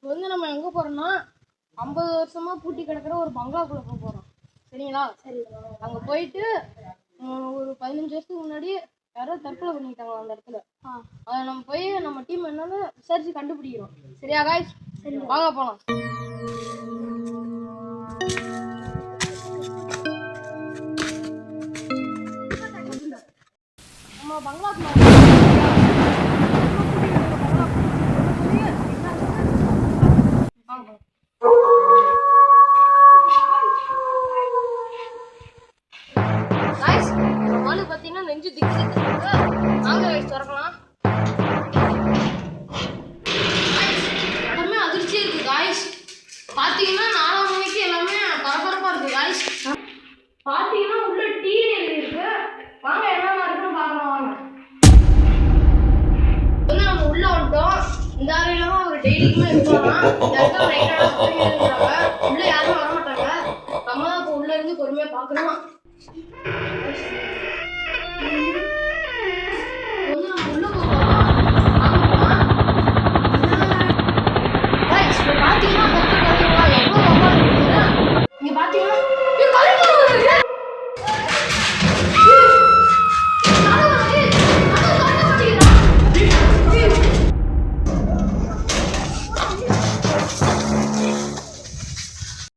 இப்போ வந்து நம்ம எங்கே போகிறோம்னா 50 வருஷமா பூட்டி கிடக்கிற ஒரு பங்களாக்குள்ள போக போகிறோம். சரிங்களா? சரி. அங்கே போயிட்டு ஒரு 15 வருஷத்துக்கு முன்னாடி யாரோ தற்கொலை பண்ணிட்டாங்க அந்த இடத்துல. அதை நம்ம போய் நம்ம டீம் என்னன்னு விசாரிச்சு கண்டுபிடிக்கிறோம். சரியா காய்ஸ்? சரி, வாங்க போகலாம். நம்ம பங்களாக்குள்ள பாத்தீங்கன்னா நெஞ்சு திக்கு நாங்க திறக்கலாம். இடமே அதிர்ச்சியா இருக்கு காய்ஸ். பாத்தீங்கன்னா 4 மணிக்கு எல்லாமே பரபரப்பா இருக்கு காய்ஸ். பாத்தீங்கன்னா உள்ள டீ இருக்கு. வாங்க என்னென்ன இருக்குன்னு பாக்கலாம் வாங்க. வந்து நம்ம உள்ள வந்துட்டோம். இந்த அறையில ஒரு டெய்லிக்குமே இருப்பாங்க. இந்த இடத்துல லைட்டான சத்தம் கேட்குறாங்க. உள்ள யாரும் வர மாட்டாங்க. நம்ம தான் இப்போ உள்ள இருந்து பொறுமையா பாக்கணும்.